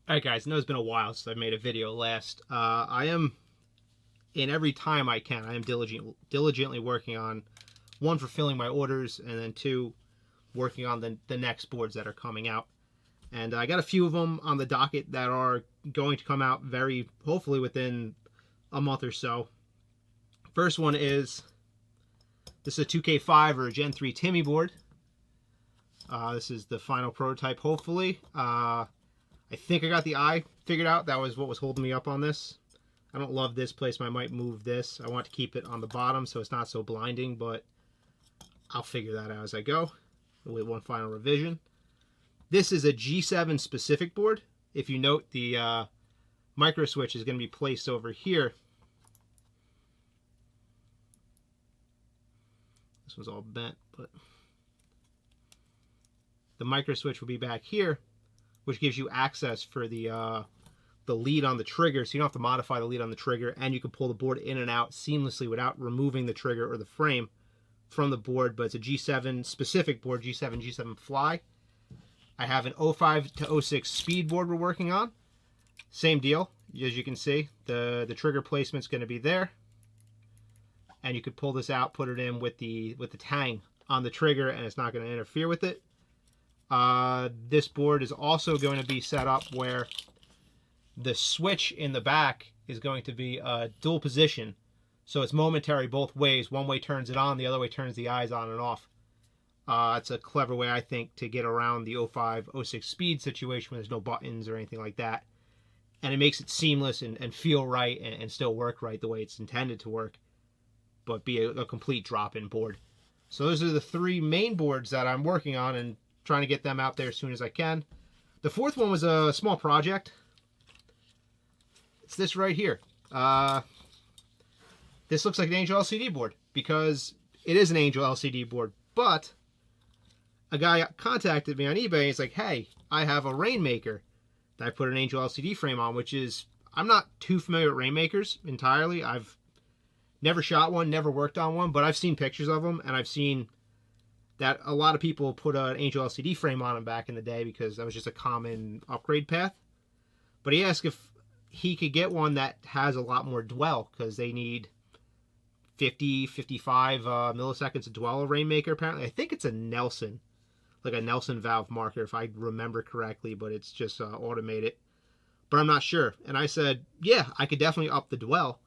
Alright guys, I know it's been a while since I've made a video last. I am, in every time I can, I am diligently working on, one, fulfilling my orders, and then two, working on the next boards that are coming out. And I got a few of them on the docket that are going to come out hopefully within a month or so. First one is, this is a 2K5 or a Gen 3 Timmy board. This is the final prototype, hopefully. I think I got the eye figured out. That was what was holding me up on this. I don't love this placement. I might move this. I want to keep it on the bottom so it's not so blinding, but I'll figure that out as I go with one final revision. This is a G7 specific board. If you note, the micro switch is going to be placed over here. This was all bent, but the micro switch will be back here, which gives you access for the lead on the trigger, so you don't have to modify the lead on the trigger, and you can pull the board in and out seamlessly without removing the trigger or the frame from the board. But it's a G7 specific board, G7 fLY. I have an 05 to 06 speed board we're working on. Same deal, as you can see, the trigger placement's going to be there, and you could pull this out, put it in with the tang on the trigger, and it's not going to interfere with it. This board is also going to be set up where the switch in the back is going to be dual position, so it's momentary both ways. One way turns it on, the other way turns the eyes on and off. It's a clever way, I think, to get around the 05, 06 speed situation where there's no buttons or anything like that, and it makes it seamless and feel right and still work right the way it's intended to work, but be a complete drop-in board. So those are the three main boards that I'm working on and trying to get them out there as soon as I can. The fourth one was a small project. It's this right here. This looks like an Angel LCD board because it is an Angel LCD board, but a guy contacted me on eBay. He's like, hey, I have a Rainmaker that I put an Angel LCD frame on, which is, I'm not too familiar with Rainmakers entirely. I've never shot one, never worked on one, but I've seen pictures of them, and I've seen that a lot of people put an Angel LCD frame on them back in the day because that was just a common upgrade path. But he asked if he could get one that has a lot more dwell, because they need 50, 55 milliseconds of dwell, a Rainmaker apparently. I think it's a Nelson, like a Nelson valve marker if I remember correctly, but it's just automated. But I'm not sure. And I said, yeah, I could definitely up the dwell.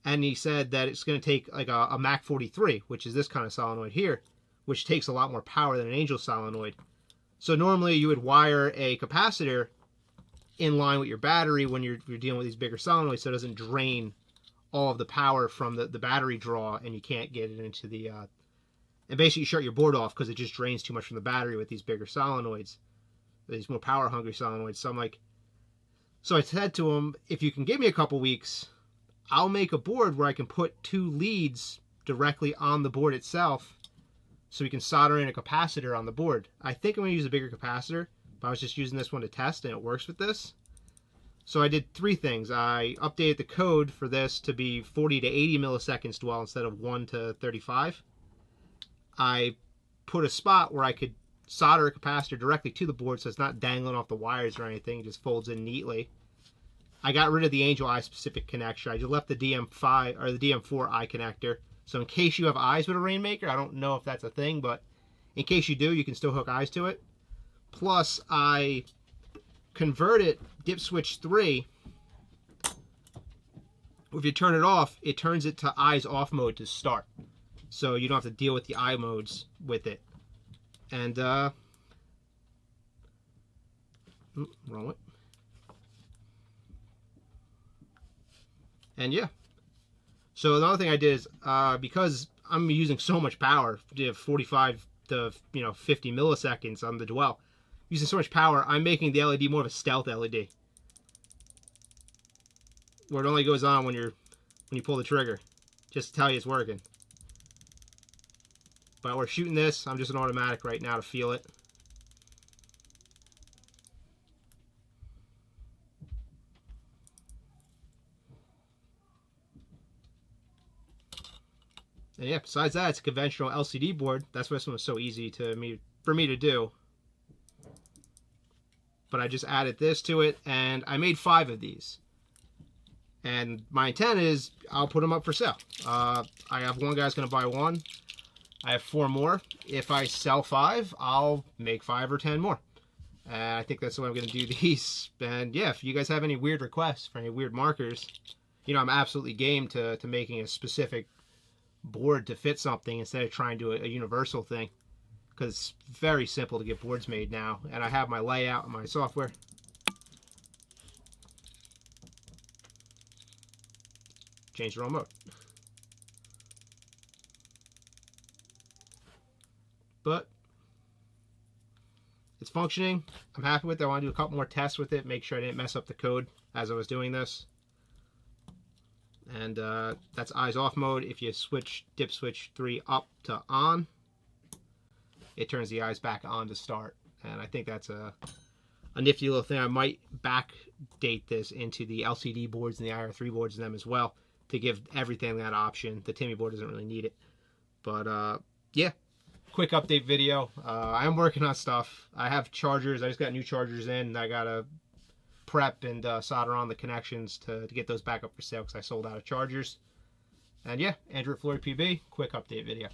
And he said that it's going to take like a Mac 43, which is this kind of solenoid here, which takes a lot more power than an Angel solenoid. So normally you would wire a capacitor in line with your battery when you're dealing with these bigger solenoids, so it doesn't drain all of the power from the battery draw, and you can't get it into the and basically you shut your board off because it just drains too much from the battery with these bigger solenoids, these more power hungry solenoids. So I'm like, so I said to him, if you can give me a couple weeks, I'll make a board where I can put two leads directly on the board itself, so we can solder in a capacitor on the board. I think I'm going to use a bigger capacitor, but I was just using this one to test, and it works with this. So I did three things. I updated the code for this to be 40 to 80 milliseconds dwell instead of 1 to 35. I put a spot where I could solder a capacitor directly to the board so it's not dangling off the wires or anything. It just folds in neatly. I got rid of the Angel Eye specific connection. I just left the DM5 or the DM4 eye connector. So in case you have eyes with a Rainmaker, I don't know if that's a thing, but in case you do, you can still hook eyes to it. Plus, I converted dip switch 3. If you turn it off, it turns it to eyes off mode to start. So you don't have to deal with the eye modes with it. And, wrong way. And yeah. So another thing I did is, because I'm using so much power, 45 to 50 milliseconds on the dwell, using so much power, I'm making the LED more of a stealth LED, where it only goes on when you pull the trigger, just to tell you it's working. But we're shooting this. I'm just an automatic right now to feel it. And yeah, besides that, it's a conventional LCD board. That's why this one was so easy for me to do. but I just added this to it, and I made 5 of these. And my intent is I'll put them up for sale. I have one guy's going to buy 1. I have 4 more. If I sell 5, I'll make 5 or 10 more. And I think that's the way I'm going to do these. And yeah, if you guys have any weird requests for any weird markers, you know, I'm absolutely game to making a specific board to fit something instead of trying to do a universal thing. Because it's very simple to get boards made now. And I have my layout and my software. Change the wrong mode. But it's functioning. I'm happy with it. I want to do a couple more tests with it, make sure I didn't mess up the code as I was doing this. And that's eyes off mode. If you switch dip switch 3 up to on, it turns the eyes back on to start. And I think that's a nifty little thing. I might backdate this into the LCD boards and the IR3 boards in them as well to give everything that option. The Timmy board doesn't really need it. But yeah. Quick update video. I am working on stuff. I have chargers. I just got new chargers in. I got to prep and solder on the connections to get those back up for sale because I sold out of chargers. And yeah, Andrew fLY PB, quick update video.